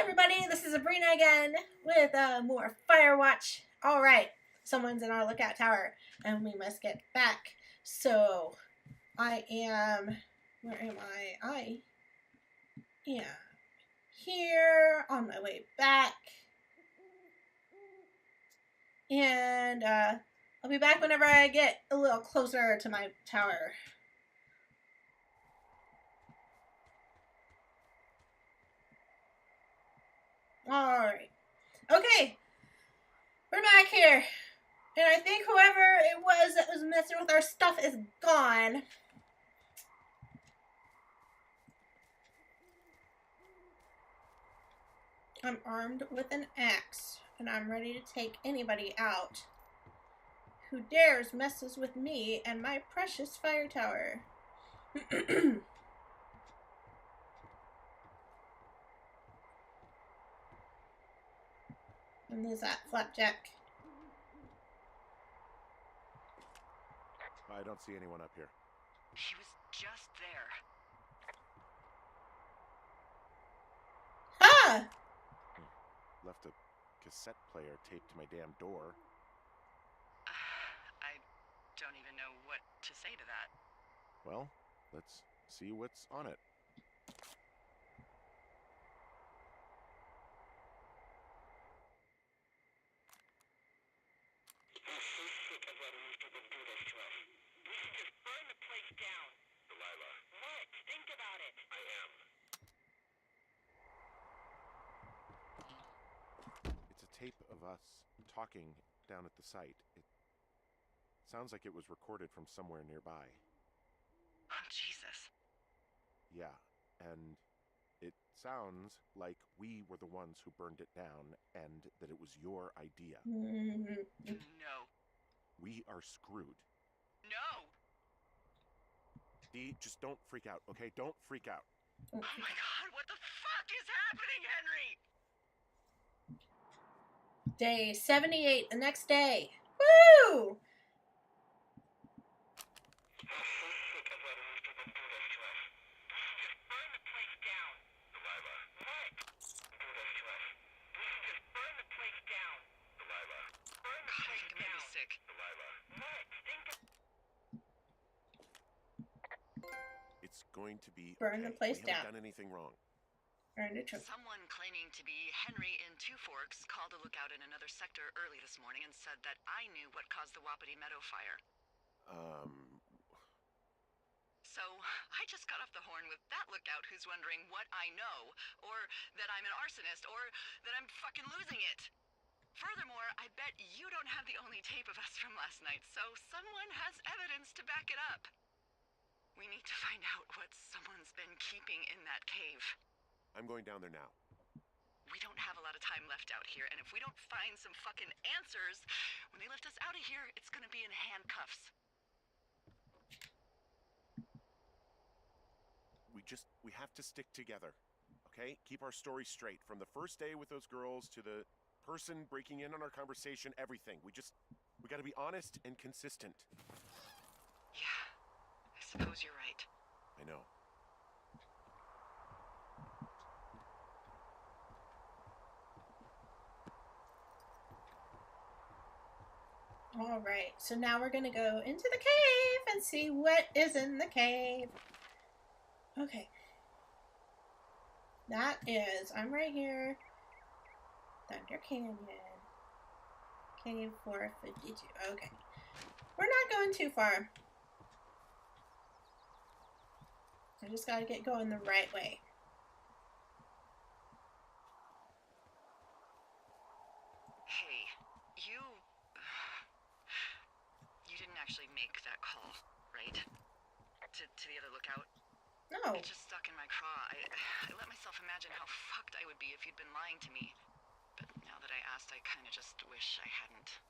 everybody, this is Zebrina again with more Firewatch. Alright, someone's in our lookout tower and we must get back. So, where am I? I am here on my way back. And I'll be back whenever I get a little closer to my tower. Alright. Okay. We're back here. And I think whoever it was that was messing with our stuff is gone. I'm armed with an axe, and I'm ready to take anybody out who dares messes with me and my precious fire tower. And there's that flapjack. I don't see anyone up here. He was just there. Ha! Left a cassette player taped to my damn door. I don't even know what to say to that. Well, let's see what's on it. Tape of us talking down at the site. It sounds like it was recorded from somewhere nearby. Oh, Jesus. Yeah, and it sounds like we were the ones who burned it down and that it was your idea. No. We are screwed. No! Dee, just don't freak out, okay? Don't freak out. Oh my God, what the fuck is happening, Henry? Day 78, the next day. Woo! It's going to be burn the place we down. haven't done anything wrong. Someone claiming to be Henry in Two Forks called a lookout in another sector early this morning and said that I knew what caused the Wapiti Meadow fire. So I just got off the horn with that lookout who's wondering what I know, or that I'm an arsonist, or that I'm fucking losing it. Furthermore, I bet you don't have the only tape of us from last night, so someone has evidence to back it up. We need to find out what someone's been keeping in that cave. I'm going down there now. We don't have a lot of time left out here, and if we don't find some fucking answers, when they lift us out of here, it's gonna be in handcuffs. We have to stick together, okay? Keep our story straight. From the first day with those girls to the person breaking in on our conversation, everything. We gotta be honest and consistent. Yeah, I suppose you're right. I know. Alright, so now we're gonna go into the cave and see what is in the cave. Okay. That is, I'm right here. Thunder Canyon. Cave 452. Okay. We're not going too far. I just gotta get going the right way. Hey, you didn't actually make that call, right? To the other lookout? No. It just stuck in my craw. I let myself imagine how fucked I would be if you'd been lying to me. But now that I asked, I kind of just wish I hadn't.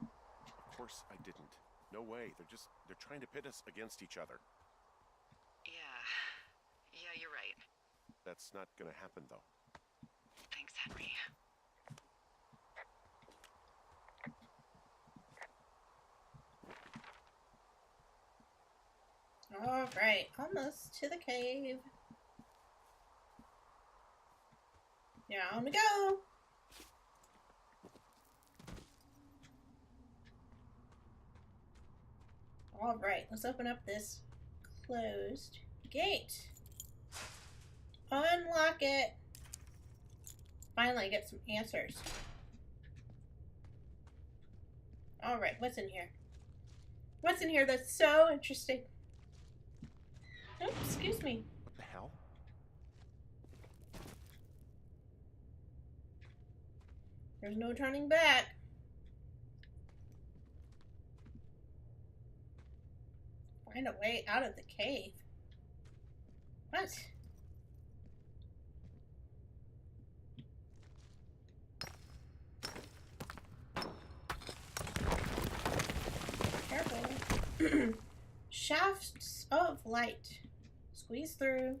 Of course I didn't. No way. They're trying to pit us against each other. Yeah, you're right. That's not gonna happen, though. Thanks, Henry. Alright, almost to the cave. Down we go. All right, let's open up this closed gate. Unlock it. Finally get some answers. All right, what's in here? What's in here that's so interesting? Oh, excuse me. What the hell? There's no turning back. Find a way out of the cave. What? Careful. Shafts of light. Squeeze through.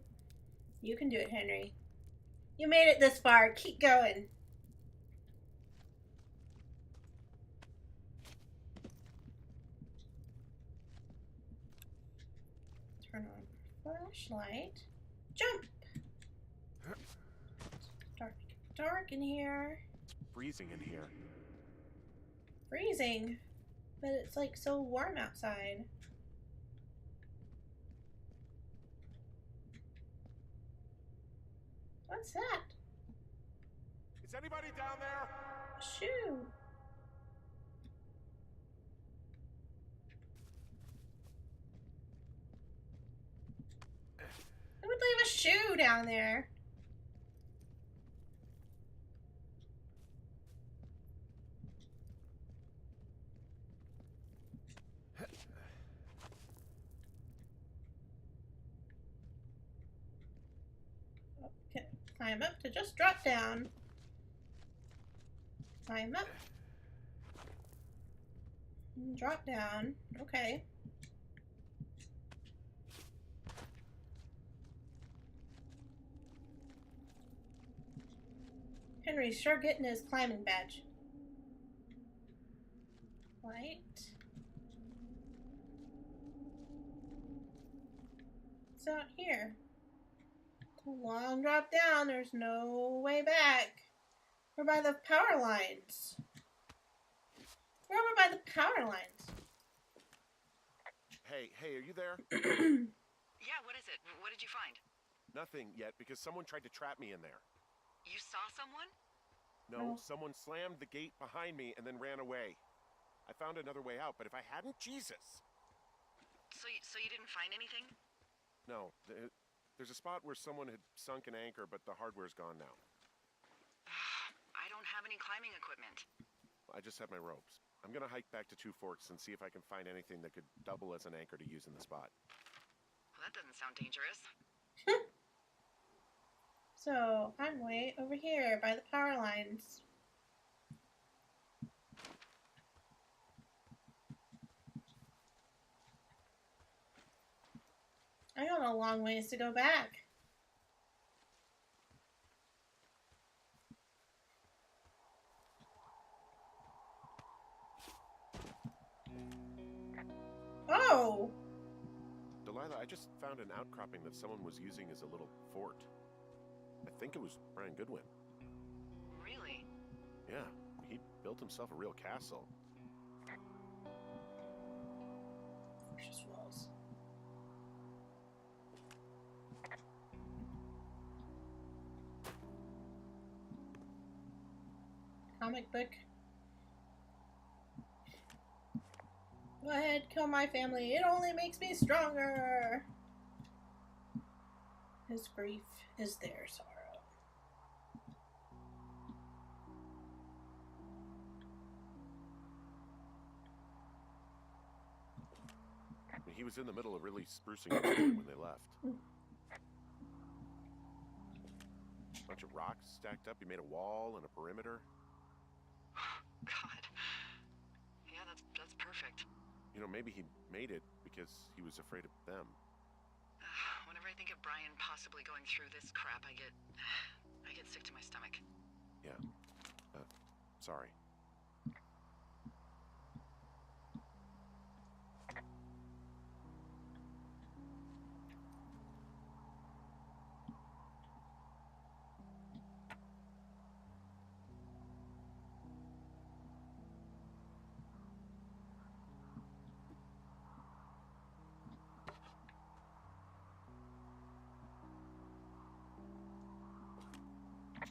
You can do it, Henry. You made it this far. Keep going. Turn on flashlight. Jump! Dark, dark in here. It's freezing in here. Freezing. But it's like so warm outside. What's that? Is anybody down there? A shoe. Who would leave a shoe down there? Okay, climb up to just drop down. Climb up. And drop down. Okay. Henry's sure getting his climbing badge. Light. What's out here? It's a long drop down. There's no way back. We're by the power lines. We're over by the power lines. Hey, are you there? Yeah, what is it? What did you find? Nothing yet, because someone tried to trap me in there. You saw someone? No, Oh. someone slammed the gate behind me and then ran away. I found another way out, but if I hadn't, Jesus! So you didn't find anything? No, there's a spot where someone had sunk an anchor, but the hardware's gone now. I don't have any climbing equipment. I just have my ropes. I'm gonna hike back to Two Forks and see if I can find anything that could double as an anchor to use in the spot. Well, that doesn't sound dangerous. So, I'm way over here by the power lines. I got a long ways to go back. Oh! Delilah, I just found an outcropping that someone was using as a little fort. I think it was Brian Goodwin. Really? Yeah, he built himself a real castle. Precious walls. Comic book. Go ahead, kill my family. It only makes me stronger. His grief is their sorrow. He was in the middle of really sprucing up when they left. Bunch of rocks stacked up. He made a wall and a perimeter. God. Yeah, that's perfect. You know, maybe he made it because he was afraid of them. Whenever I think of Brian possibly going through this crap, I get sick to my stomach. Yeah. Sorry.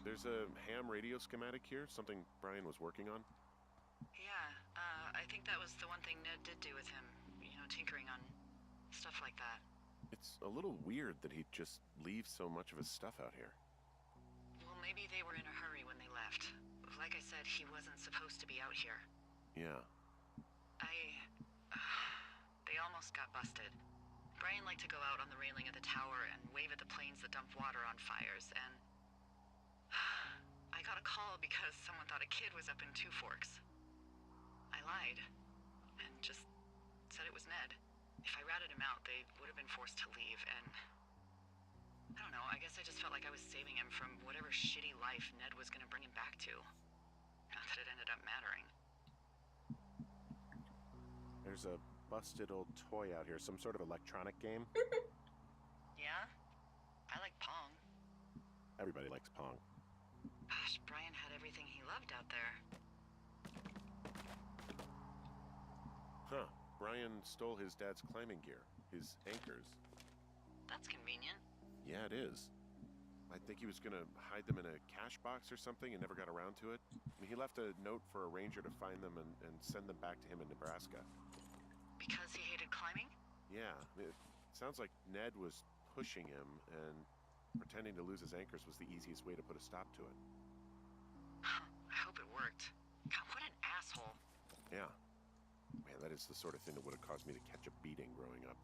There's a ham radio schematic here, something Brian was working on. Yeah, I think that was the one thing Ned did do with him. You know, tinkering on stuff like that. It's a little weird that he'd just leave so much of his stuff out here. Well, maybe they were in a hurry when they left. Like I said, he wasn't supposed to be out here. Yeah. They almost got busted. Brian liked to go out on the railing of the tower and wave at the planes that dumped water on fires, and I got a call because someone thought a kid was up in Two Forks. I lied, and just said it was Ned. If I ratted him out, they would have been forced to leave, and I don't know, I guess I just felt like I was saving him from whatever shitty life Ned was gonna bring him back to. Not that it ended up mattering. There's a busted old toy out here, some sort of electronic game. Yeah? I like Pong. Everybody likes Pong. Gosh, Brian had everything he loved out there. Huh. Brian stole his dad's climbing gear, his anchors. That's convenient. Yeah, it is. I think he was gonna hide them in a cash box or something and never got around to it. I mean, he left a note for a ranger to find them and send them back to him in Nebraska. Because he hated climbing? Yeah, it sounds like Ned was pushing him, and pretending to lose his anchors was the easiest way to put a stop to it. I hope it worked. God, what an asshole. Yeah. Man, that is the sort of thing that would have caused me to catch a beating growing up.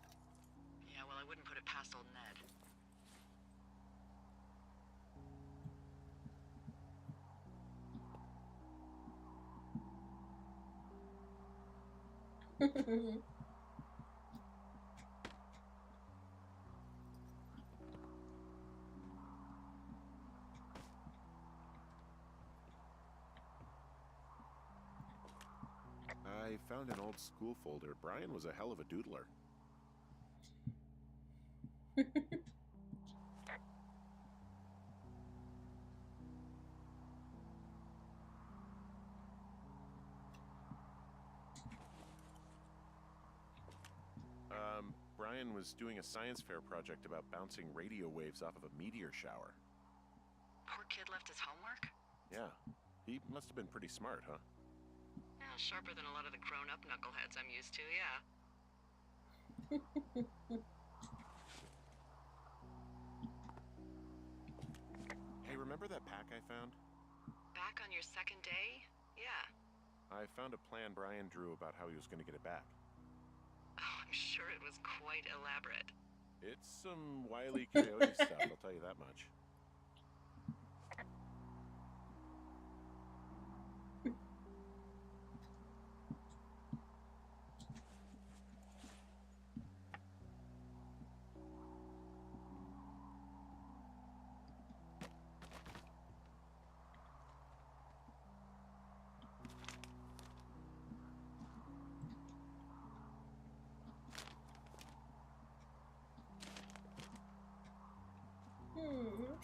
Yeah, well, I wouldn't put it past old Ned. I found an old school folder. Brian was a hell of a doodler. Brian was doing a science fair project about bouncing radio waves off of a meteor shower. Poor kid left his homework? Yeah, he must have been pretty smart, huh? Yeah, sharper than a lot of the grown-up knuckleheads I'm used to, yeah. Hey, remember that pack I found? Back on your second day? Yeah. I found a plan Brian drew about how he was going to get it back. Oh, I'm sure it was quite elaborate. It's some Wile E. Coyote stuff, I'll tell you that much.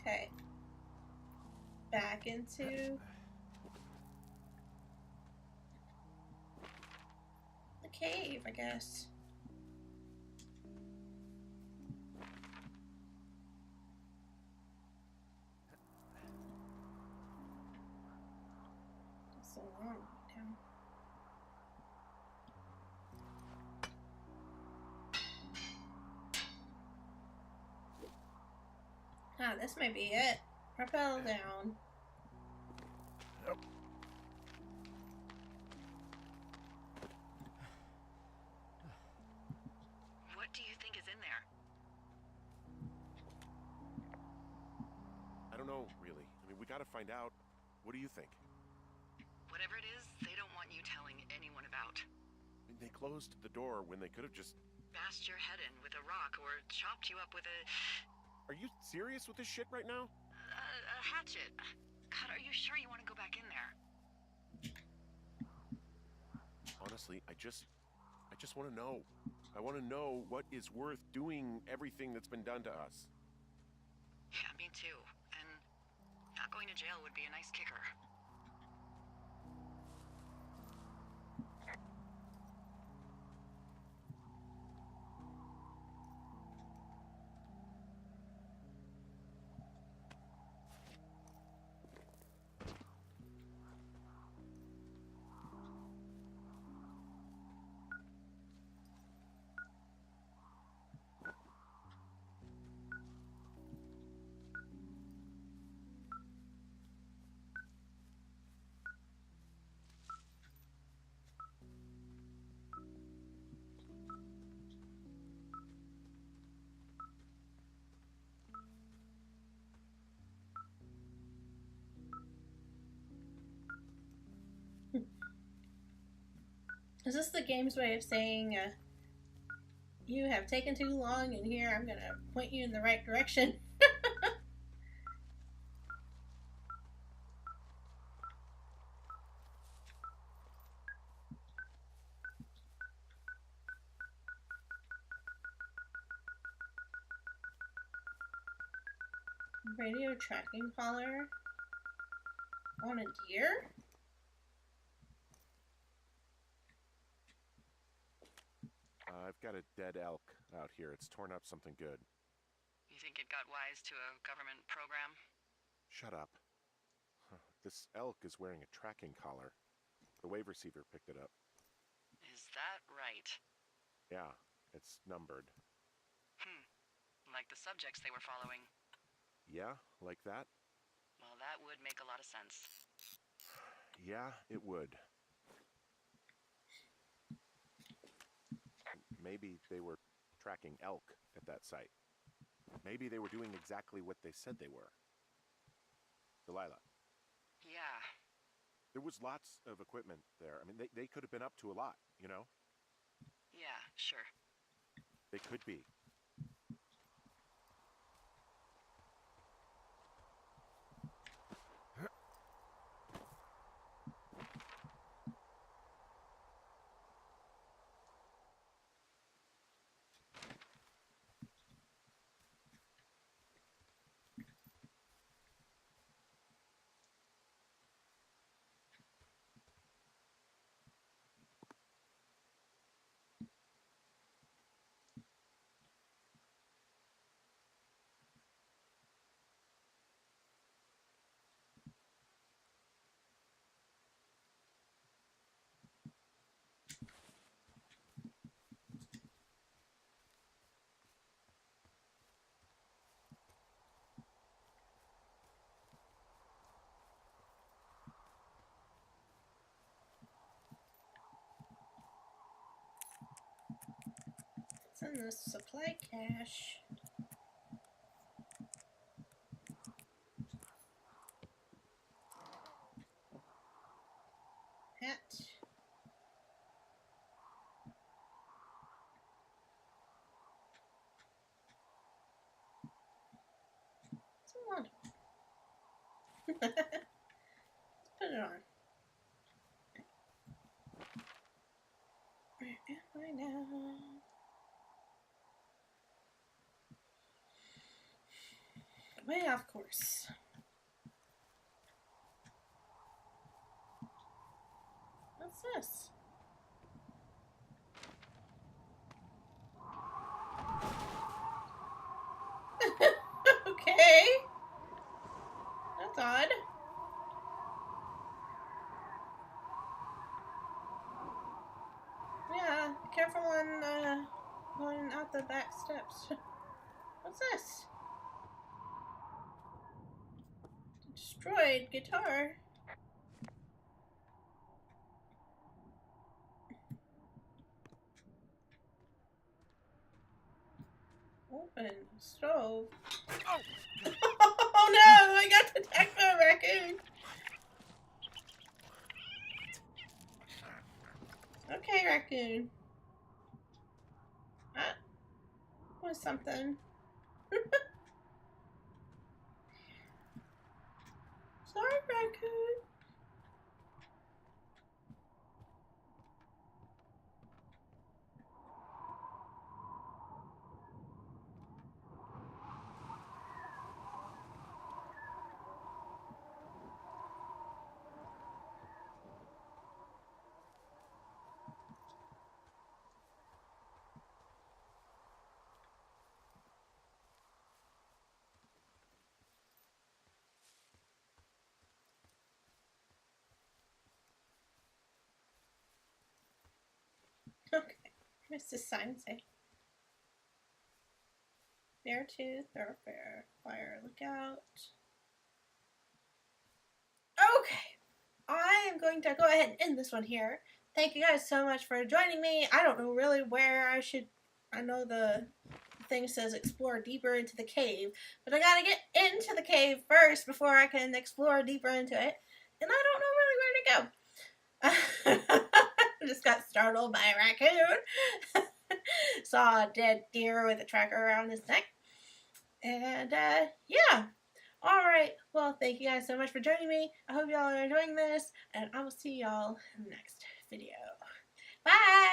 Okay. Back into the cave, I guess. So long down. Ah, this might be it. Rappel down. Yep. What do you think is in there? I don't know, really. I mean, we gotta find out. What do you think? Whatever it is, they don't want you telling anyone about. I mean, they closed the door when they could have just... Bashed your head in with a rock or chopped you up with a Are you serious with this shit right now? hatchet. God, are you sure you want to go back in there? Honestly, I just want to know. I want to know what is worth doing everything that's been done to us. Yeah, me too. And not going to jail would be a nice kicker. Is this the game's way of saying, you have taken too long, and here I'm gonna point you in the right direction? Radio tracking collar on a deer? I've got a dead elk out here. It's torn up something good. You think it got wise to a government program? Shut up. This elk is wearing a tracking collar. The wave receiver picked it up. Is that right? Yeah, it's numbered. Like the subjects they were following. Yeah, like that? Well, that would make a lot of sense. Yeah, it would. Maybe they were tracking elk at that site. Maybe they were doing exactly what they said they were. Delilah. Yeah. There was lots of equipment there. I mean, they could have been up to a lot, you know? Yeah, sure. They could be. It's in the supply cache. Hat. It's a lot. Let's put it on. Where am I now? Way off course. What's this? Okay. That's odd. Yeah, careful on going out the back steps. What's this? Destroyed guitar. Open stove. Oh! Oh no! I got attacked by a raccoon. Okay, raccoon. That was something. Sorry, raccoon. Okay. What's this sign say? Beartooth Thoroughfare. Fire lookout. Okay. I am going to go ahead and end this one here. Thank you guys so much for joining me. I don't know really where I should... I know the thing says explore deeper into the cave, but I gotta get into the cave first before I can explore deeper into it. And I don't know really where to go. Just got startled by a raccoon. Saw a dead deer with a tracker around his neck. And yeah. Alright, well, thank you guys so much for joining me. I hope y'all are enjoying this, and I will see y'all in the next video. Bye!